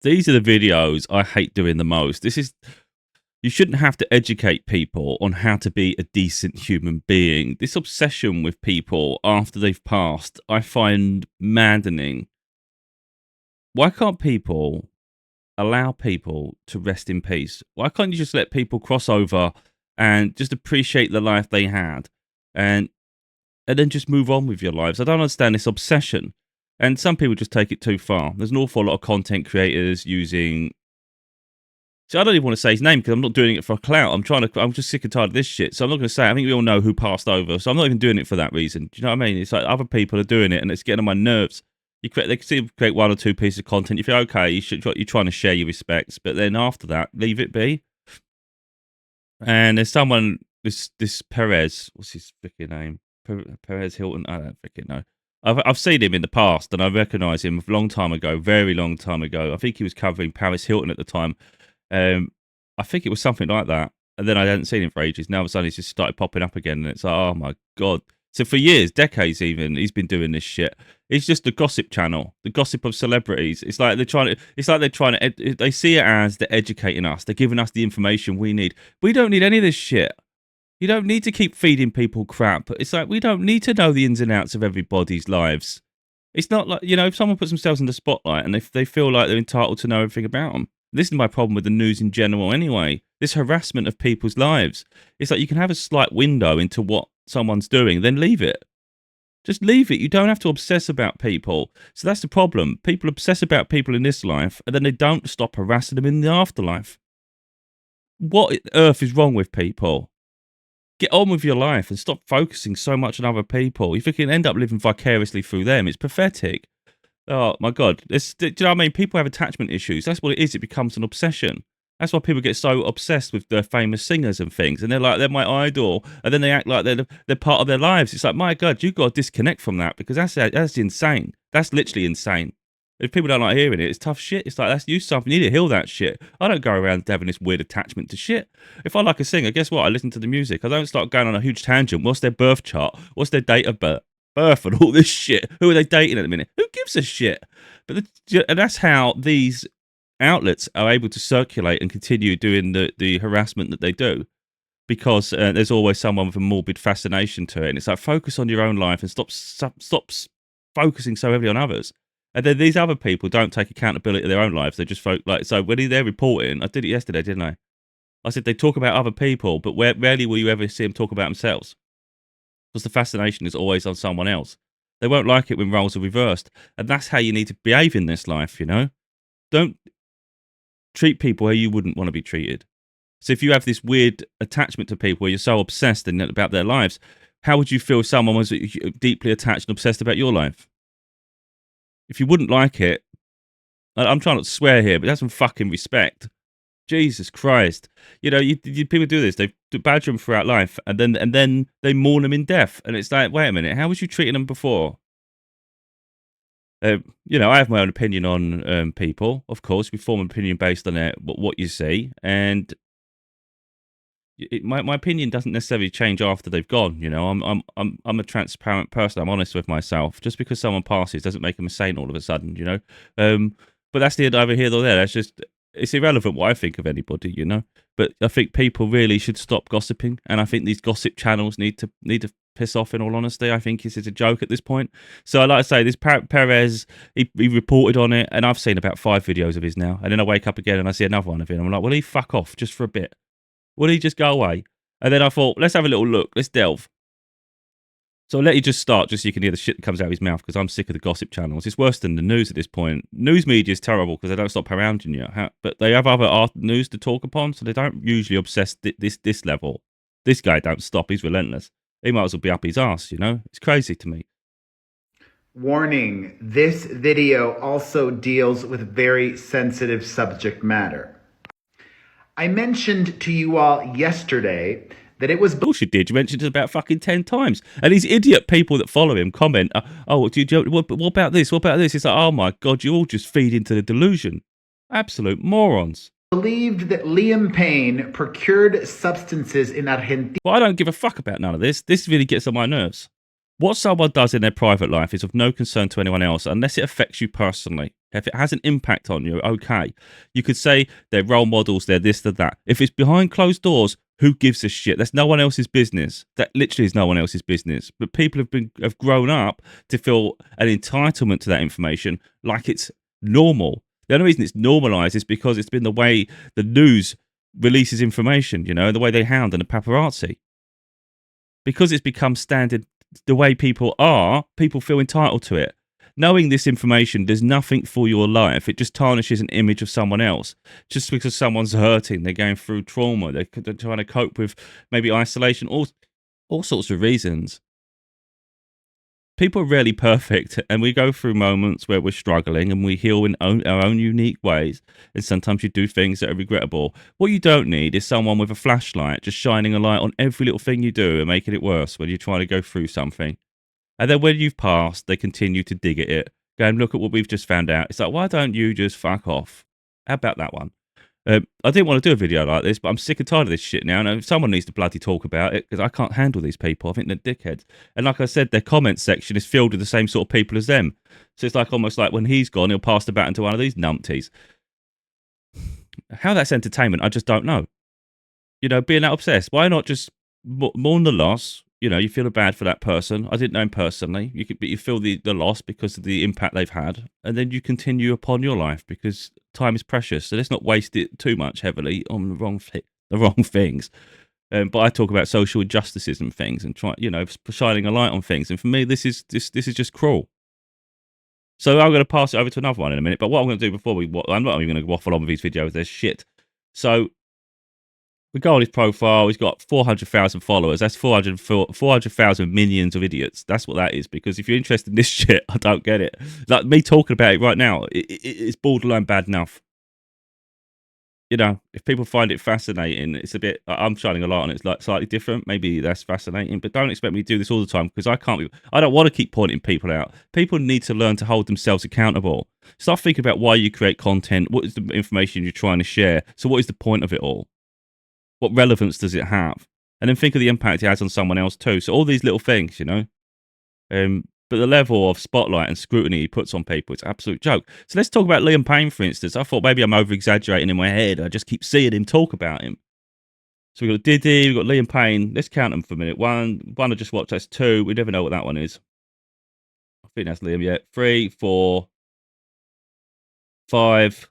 These are the videos I hate doing the most. You shouldn't have to educate people on how to be a decent human being. This obsession with people after they've passed, I find maddening. Why can't people allow people to rest in peace? Why can't you just let people cross over and just appreciate the life they had and then just move on with your lives? I don't understand this obsession. And some people just take it too far. There's an awful lot of content creators using. So I don't even want to say his name because I'm not doing it for clout. I'm just sick and tired of this shit. So I'm not going to say it. I think we all know who passed over. So I'm not even doing it for that reason. Do you know what I mean? It's like other people are doing it and it's getting on my nerves. They can create one or two pieces of content. You feel okay, you're trying to share your respects, but then after that, leave it be. And there's someone, this Perez, what's his freaking name? Perez Hilton. I don't freaking know. I've seen him in the past, and I recognise him a long time ago, very long time ago. I think he was covering Paris Hilton at the time. I think it was something like that. And then I hadn't seen him for ages. Now all of a sudden he's just started popping up again, and it's like, oh my god. So for years, decades even, he's been doing this shit. It's just the gossip channel, the gossip of celebrities. It's like they're trying to. They see it as they're educating us. They're giving us the information we need. We don't need any of this shit. You don't need to keep feeding people crap. It's like we don't need to know the ins and outs of everybody's lives. It's not like, if someone puts themselves in the spotlight and they feel like they're entitled to know everything about them. This is my problem with the news in general anyway. This harassment of people's lives. It's like you can have a slight window into what someone's doing, then leave it. Just leave it. You don't have to obsess about people. So that's the problem. People obsess about people in this life and then they don't stop harassing them in the afterlife. What on earth is wrong with people? Get on with your life and stop focusing so much on other people. If you can end up living vicariously through them, it's pathetic. Oh my god! Do you know what I mean? People have attachment issues. That's what it is. It becomes an obsession. That's why people get so obsessed with their famous singers and things, and they're like, they're my idol, and then they act like they're part of their lives. It's like, my god, you've got to disconnect from that because that's insane. That's literally insane. If people don't like hearing it, it's tough shit. It's like, that's you something. You need to heal that shit. I don't go around having this weird attachment to shit. If I like a singer, guess what? I lissisten to the music. I don't start going on a huge tangent. What's their birth chart? What's their date of birth and all this shit? Who are they dating at the minute? Who gives a shit? And that's how these outlets are able to circulate and continue doing the harassment that they do. Because there's always someone with a morbid fascination to it. And it's like, focus on your own life and stop focusing so heavily on others. And then these other people don't take accountability of their own lives. They just so when they're reporting, I did it yesterday, didn't I? I said they talk about other people, but rarely will you ever see them talk about themselves. Because the fascination is always on someone else. They won't like it when roles are reversed. And that's how you need to behave in this life, Don't treat people how you wouldn't want to be treated. So if you have this weird attachment to people where you're so obsessed about their lives, how would you feel if someone was deeply attached and obsessed about your life? If you wouldn't like it, I'm trying not to swear here, but have some fucking respect. Jesus Christ. People do this. They badger them throughout life, and then they mourn them in death. And it's like, wait a minute, how was you treating them before? I have my own opinion on people. Of course, we form an opinion based on what you see, and my opinion doesn't necessarily change after they've gone. I'm a transparent person. I'm honest with myself. Just because someone passes doesn't make them a saint all of a sudden. But that's neither here nor there. That's just, it's irrelevant what I think of anybody. But I think people really should stop gossiping, and I think these gossip channels need to piss off. In all honesty, I think this is a joke at this point. So I like to say this Perez, he reported on it, and I've seen about 5 videos of his now, and then I wake up again and I see another one of him. I'm like, will he fuck off just for a bit? Will he just go away? And then I thought, let's have a little look. Let's delve. So I'll let you just start, just so you can hear the shit that comes out of his mouth, because I'm sick of the gossip channels. It's worse than the news at this point. News media is terrible because they don't stop hounding you. But they have other news to talk upon, so they don't usually obsess this level. This guy don't stop. He's relentless. He might as well be up his ass, It's crazy to me. Warning, this video also deals with very sensitive subject matter. I mentioned to you all yesterday that it was... Of course you did. You mentioned it about fucking 10 times. And these idiot people that follow him comment, what about this? What about this? It's like, oh my God, you all just feed into the delusion. Absolute morons. Believed that Liam Payne procured substances in Argentina. Well, I don't give a fuck about none of this. This really gets on my nerves. What someone does in their private life is of no concern to anyone else unless it affects you personally. If it has an impact on you, okay. You could say they're role models, they're this, they're that. If it's behind closed doors, who gives a shit? That's no one else's business. That literally is no one else's business. But people have grown up to feel an entitlement to that information like it's normal. The only reason it's normalized is because it's been the way the news releases information, you know, the way they hound and the paparazzi. Because it's become standard the way people are, people feel entitled to it. Knowing this information does nothing for your life. It just tarnishes an image of someone else. Just because someone's hurting, they're going through trauma, they're trying to cope with maybe isolation, all sorts of reasons. People are rarely perfect, and we go through moments where we're struggling and we heal in our own unique ways. And sometimes you do things that are regrettable. What you don't need is someone with a flashlight just shining a light on every little thing you do and making it worse when you're trying to go through something. And then when you've passed, they continue to dig at it, going, look at what we've just found out. It's like, why don't you just fuck off? How about that one? I didn't want to do a video like this, but I'm sick and tired of this shit now. And someone needs to bloody talk about it because I can't handle these people. I think they're dickheads. And like I said, their comment section is filled with the same sort of people as them. So it's like almost like when he's gone, he'll pass the baton to one of these numpties. How that's entertainment, I just don't know. You know, being that obsessed, why not just mourn the loss? You know, you feel bad for that person. I didn't know him personally. But you feel the loss because of the impact they've had, and then you continue upon your life because time is precious. So let's not waste it too much heavily on the wrong things. But I talk about social injustices and things, and try, you know, shining a light on things. And for me, this is just cruel. So I'm going to pass it over to another one in a minute. But what I'm going to do before I'm not even going to waffle on with these videos. They're shit. So we go on his profile. He's got 400,000 followers. That's 400,000 minions of idiots. That's what that is. Because if you're interested in this shit, I don't get it. Like me talking about it right now, it's borderline bad enough. You know, if people find it fascinating, it's a bit. I'm shining a light on it. It's like slightly different. Maybe that's fascinating, but don't expect me to do this all the time because I can't. I don't want to keep pointing people out. People need to learn to hold themselves accountable. Start thinking about why you create content. What is the information you're trying to share? So, what is the point of it all? What relevance does it have? And then think of the impact it has on someone else too. So all these little things, you know. But the level of spotlight and scrutiny he puts on people, it's an absolute joke. So let's talk about Liam Payne, for instance. I thought maybe I'm over-exaggerating in my head. I just keep seeing him talk about him. So we've got Diddy, we've got Liam Payne. Let's count them for a minute. One I just watched, that's two. We never know what that one is. I think that's Liam, yeah. 3, 4, 5,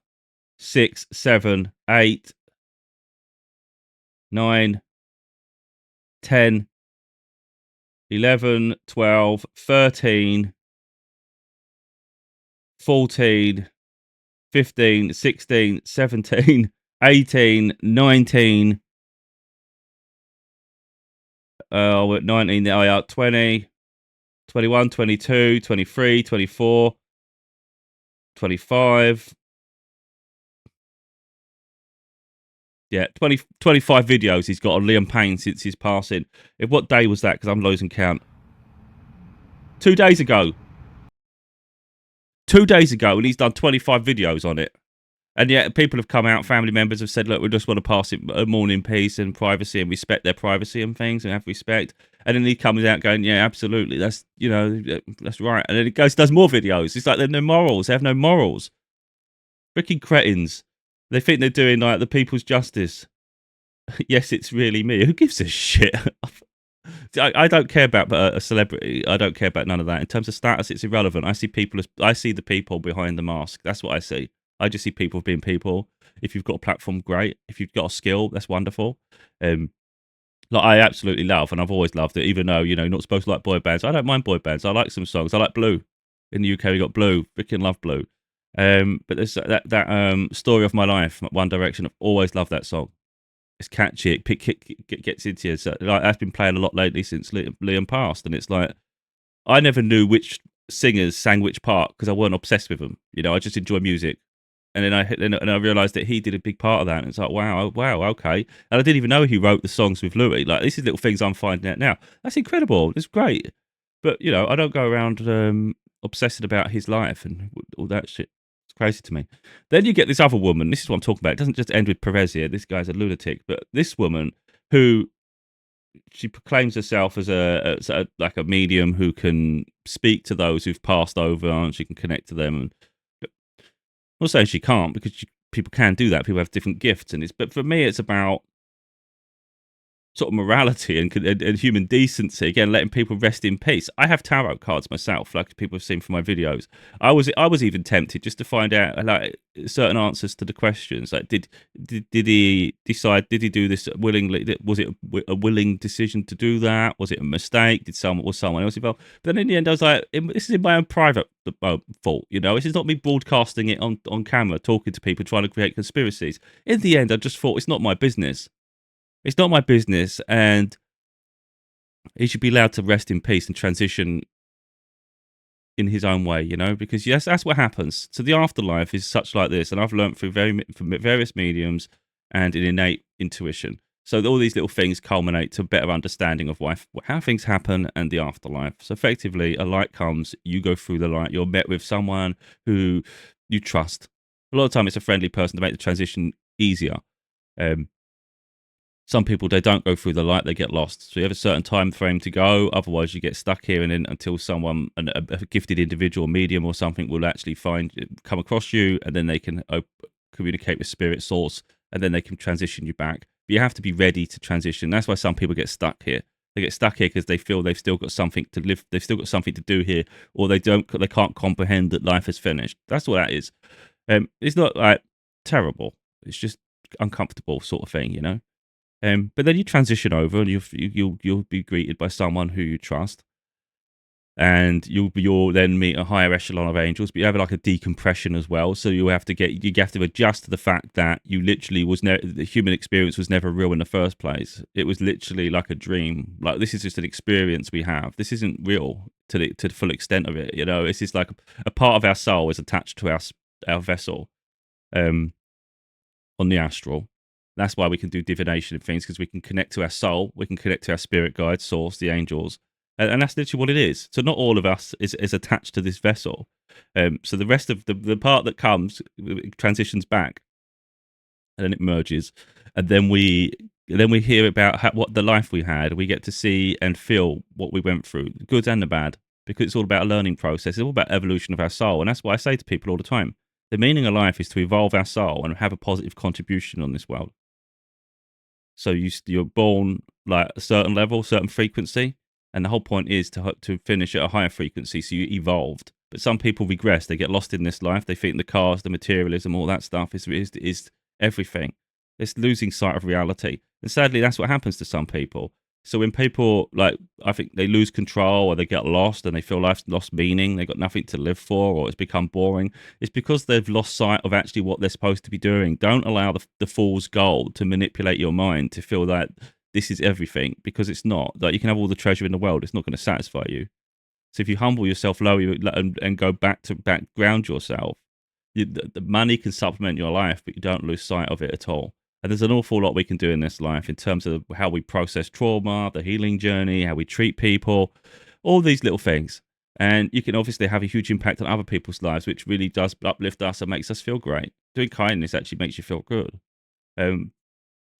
6, 7, 8, 9, 10, 11, 12, 13, 14, 15, 16, 17, 18, 19, we're at 19 now, yeah, 20, 21, 22, 23, 24, 25. Yeah, 25 videos he's got on Liam Payne since his passing. What day was that? Because I'm losing count. 2 days ago. 2 days ago, and he's done 25 videos on it. And yet people have come out, family members have said, look, we just want to pass it a morning peace and privacy and respect their privacy and things and have respect. And then he comes out going, yeah, absolutely. That's, you know, that's right. And then he goes, does more videos. It's like they're no morals. They have no morals. Freaking cretins. They think they're doing like the people's justice. Yes, it's really me. Who gives a shit? I don't care about a celebrity. I don't care about none of that. In terms of status, it's irrelevant. I see the people behind the mask. That's what I see. I just see people being people. If you've got a platform, great. If you've got a skill, that's wonderful. Like I absolutely love, and I've always loved it. Even though you're not supposed to like boy bands, I don't mind boy bands. I like some songs. I like Blue. In the UK, we got Blue. Freaking love Blue. But there's that Story of My Life, One Direction. I've always loved that song. It's catchy. It gets into you. So, like, that's been playing a lot lately since Liam passed, and it's like I never knew which singers sang which part because I weren't obsessed with them. I just enjoy music. And then I realised that he did a big part of that. And it's like, wow, okay. And I didn't even know he wrote the songs with Louis. Like, these are little things I'm finding out now. That's incredible. It's great. But, I don't go around obsessing about his life and all that shit. It's crazy to me. Then you get this other woman. This is what I'm talking about. It doesn't just end with Perez here. This guy's a lunatic. But this woman who she proclaims herself as like a medium who can speak to those who've passed over, and she can connect to them. And I'm not saying she can't, because people can do that. People have different gifts, but for me, it's about sort of morality and human decency. Again, letting people rest in peace. I have tarot cards myself, like people have seen from my videos. I was even tempted just to find out like certain answers to the questions. Like, did he decide? Did he do this willingly? Was it a willing decision to do that? Was it a mistake? Was someone else involved? But then in the end, I was like, this is in my own private fault. This is not me broadcasting it on camera, talking to people, trying to create conspiracies. In the end, I just thought it's not my business. It's not my business, and he should be allowed to rest in peace and transition in his own way, because yes, that's what happens. So the afterlife is such like this, and I've learned from various mediums and an innate intuition. So all these little things culminate to a better understanding of how things happen and the afterlife. So effectively, a light comes, you go through the light, you're met with someone who you trust. A lot of time, it's a friendly person to make the transition easier. Some people, they don't go through the light, they get lost. So you have a certain time frame to go. Otherwise, you get stuck here and then until someone, a gifted individual, medium or something, will actually come across you, and then they can communicate with spirit source, and then they can transition you back. But you have to be ready to transition. That's why some people get stuck here. They get stuck here because they feel they've still got something to live. They've still got something to do here, or they can't comprehend that life is finished. That's what that is. It's not like terrible. It's just uncomfortable sort of thing. But then you transition over, and you'll be greeted by someone who you trust, and you'll then meet a higher echelon of angels. But you have like a decompression as well, so you have to adjust to the fact that the human experience was never real in the first place. It was literally like a dream. Like, this is just an experience we have. This isn't real to the full extent of it. This is like a part of our soul is attached to our vessel, on the astral. That's why we can do divination and things, because we can connect to our soul, we can connect to our spirit guides, source, the angels, and that's literally what it is. So not all of us is attached to this vessel. So the rest of the part that comes, it transitions back, and then it merges, and then we hear about what the life we had. We get to see and feel what we went through, the good and the bad, because it's all about a learning process. It's all about evolution of our soul, and that's why I say to people all the time: the meaning of life is to evolve our soul and have a positive contribution on this world. So you're born like a certain level, certain frequency, and the whole point is to finish at a higher frequency. So you evolved. But some people regress; they get lost in this life. They think the cars, the materialism, all that stuff is everything. It's losing sight of reality, and sadly, that's what happens to some people. So when people, like, I think they lose control, or they get lost and they feel life's lost meaning, they've got nothing to live for, or it's become boring, it's because they've lost sight of actually what they're supposed to be doing. Don't allow the fool's gold to manipulate your mind to feel that this is everything, because it's not. Like, you can have all the treasure in the world, it's not going to satisfy you. So if you humble yourself low, and go ground yourself, the money can supplement your life, but you don't lose sight of it at all. And there's an awful lot we can do in this life in terms of how we process trauma, the healing journey, how we treat people, all these little things. And you can obviously have a huge impact on other people's lives, which really does uplift us and makes us feel great. Doing kindness actually makes you feel good.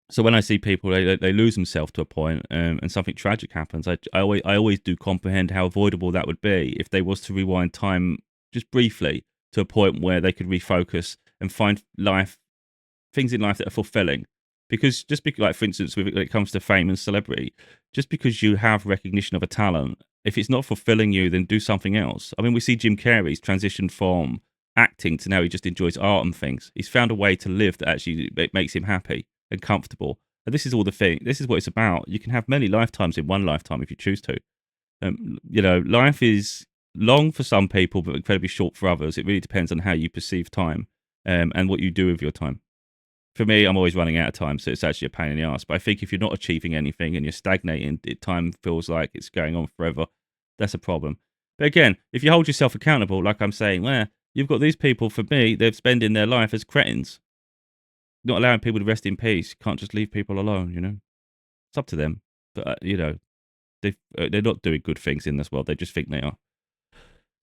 So when I see people, they lose themselves to a point, and something tragic happens, I always do comprehend how avoidable that would be if they was to rewind time just briefly to a point where they could refocus and find things in life that are fulfilling. Because like, for instance, when it comes to fame and celebrity, just because you have recognition of a talent, if it's not fulfilling you, then do something else. I mean, we see Jim Carrey's transition from acting to now he just enjoys art and things. He's found a way to live that actually makes him happy and comfortable. And this is all the thing. This is what it's about. You can have many lifetimes in one lifetime if you choose to. Life is long for some people, but incredibly short for others. It really depends on how you perceive time, and what you do with your time. For me, I'm always running out of time, so it's actually a pain in the ass. But I think if you're not achieving anything and you're stagnating, time feels like it's going on forever. That's a problem. But again, if you hold yourself accountable, like I'm saying, you've got these people, for me, they're spending their life as cretins, not allowing people to rest in peace. You can't just leave people alone. It's up to them. But, they're not doing good things in this world. They just think they are.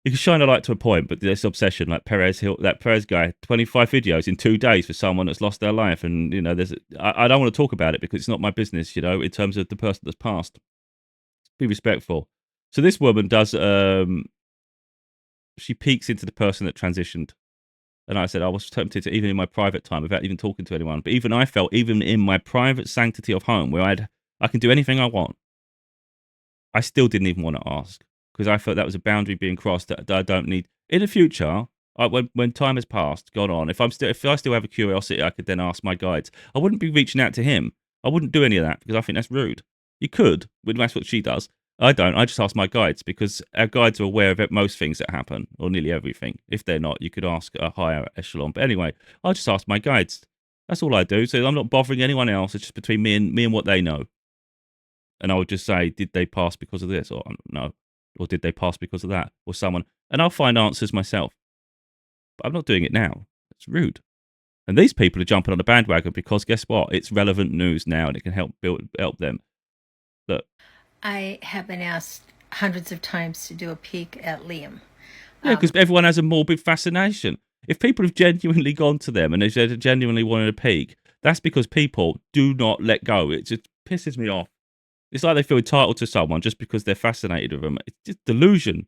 You can shine a light to a point, but this obsession, like that Perez guy, 25 videos in 2 days for someone that's lost their life, and I don't want to talk about it because it's not my business, in terms of the person that's passed. Be respectful. So this woman does, she peeks into the person that transitioned. And I said, I was tempted to, even in my private time, without even talking to anyone, but even I felt, even in my private sanctity of home, where I can do anything I want, I still didn't even want to ask because I felt that was a boundary being crossed that I don't need in the future. When time has passed, gone on, if I still have a curiosity, I could then ask my guides. I wouldn't be reaching out to him. I wouldn't do any of that because I think that's rude. You could, but that's what she does. I don't. I just ask my guides because our guides are aware of most things that happen, or nearly everything. If they're not, you could ask a higher echelon. But anyway, I just ask my guides. That's all I do. So I'm not bothering anyone else. It's just between me and what they know. And I would just say, did they pass because of this, or no, or did they pass because of that, or someone? And I'll find answers myself. But I'm not doing it now. It's rude. And these people are jumping on the bandwagon because guess what? It's relevant news now, and it can help them. Look. I have been asked hundreds of times to do a peek at Liam. Yeah, because everyone has a morbid fascination. If people have genuinely gone to them and they genuinely wanted a peek, that's because people do not let go. It just pisses me off. It's like they feel entitled to someone just because they're fascinated with them. It's just delusion.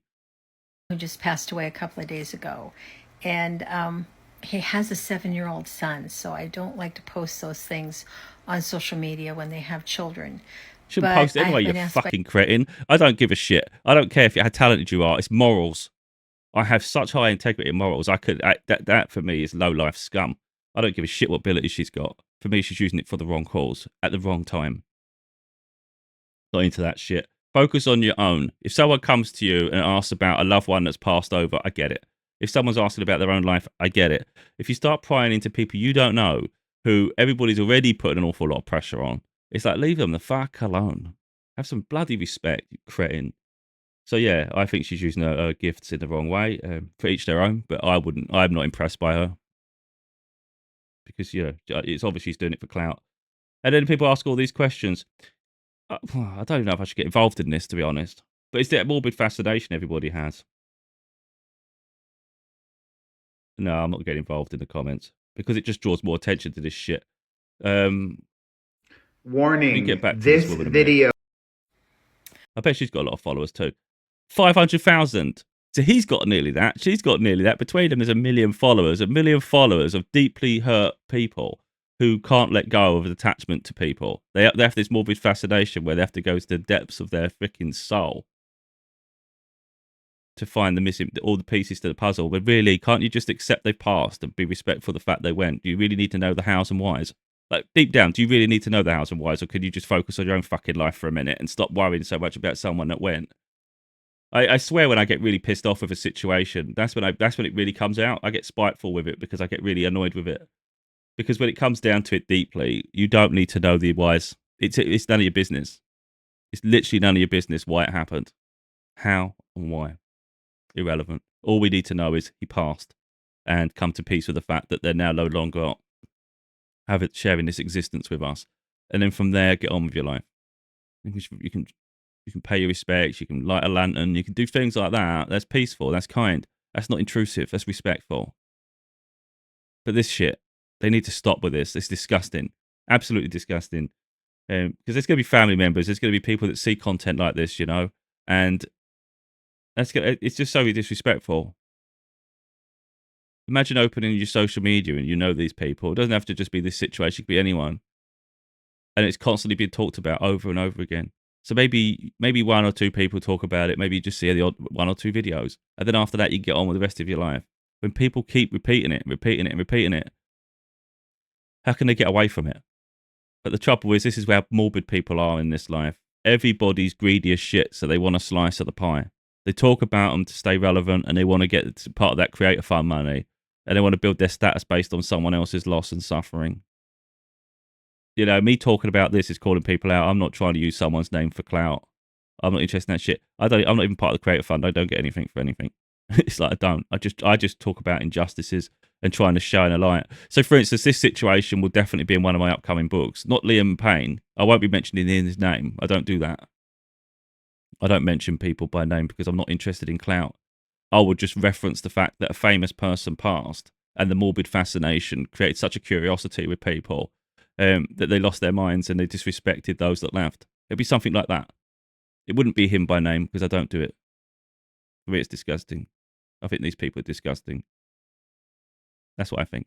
Who just passed away a couple of days ago. And he has a 7-year-old son, so I don't like to post those things on social media when they have children. Shouldn't post it anyway, you fucking cretin. I don't give a shit. I don't care how talented you are. It's morals. I have such high integrity and morals. I could that for me is low life scum. I don't give a shit what ability she's got. For me, she's using it for the wrong cause at the wrong time. Not into that shit. Focus on your own. If someone comes to you and asks about a loved one that's passed over, I get it. If someone's asking about their own life, I get it. If you start prying into people you don't know, who everybody's already putting an awful lot of pressure on, it's like, leave them the fuck alone. Have some bloody respect, you cretin. So yeah, I think she's using her gifts in the wrong way. For each their own, but I'm not impressed by her because it's obvious she's doing it for clout. And then people ask all these questions. I don't even know if I should get involved in this, to be honest. But it's that morbid fascination everybody has. No, I'm not getting involved in the comments because it just draws more attention to this shit. Warning, get back to this video. I bet she's got a lot of followers too. 500,000. So he's got nearly that. She's got nearly that. Between them, there's 1 million followers. 1 million followers of deeply hurt people who can't let go of attachment to people. They have this morbid fascination where they have to go to the depths of their freaking soul to find all the pieces to the puzzle. But really, can't you just accept they've passed and be respectful of the fact they went? Do you really need to know the hows and whys? Like, deep down, do you really need to know the hows and whys, or could you just focus on your own fucking life for a minute and stop worrying so much about someone that went? I swear, when I get really pissed off with a situation, that's when it really comes out. I get spiteful with it because I get really annoyed with it. Because when it comes down to it deeply, you don't need to know the whys. It's none of your business. It's literally none of your business why it happened, how and why. Irrelevant. All we need to know is he passed, and come to peace with the fact that they're now no longer sharing this existence with us. And then from there, get on with your life. You can pay your respects. You can light a lantern. You can do things like that. That's peaceful. That's kind. That's not intrusive. That's respectful. But this shit, they need to stop with this. It's disgusting. Absolutely disgusting. Because there's going to be family members. There's going to be people that see content like this, and it's just so disrespectful. Imagine opening your social media and you know these people. It doesn't have to just be this situation. It could be anyone. And it's constantly being talked about over and over again. So maybe 1 or 2 people talk about it. Maybe you just see the odd 1 or 2 videos. And then after that, you get on with the rest of your life. When people keep repeating it, how can they get away from it? But the trouble is, this is where morbid people are in this life. Everybody's greedy as shit, so they want a slice of the pie. They talk about them to stay relevant, and they want to get part of that creator fund money. And they want to build their status based on someone else's loss and suffering. Me talking about this is calling people out. I'm not trying to use someone's name for clout. I'm not interested in that shit. I'm not even part of the creator fund. I don't get anything for anything. It's like I don't. I just talk about injustices and trying to shine a light. So, for instance, this situation will definitely be in one of my upcoming books. Not Liam Payne. I won't be mentioning his name. I don't do that. I don't mention people by name because I'm not interested in clout. I would just reference the fact that a famous person passed, and the morbid fascination created such a curiosity with people that they lost their minds and they disrespected those that left. It'd be something like that. It wouldn't be him by name, because I don't do it. For me, it's disgusting. I think these people are disgusting. That's what I think.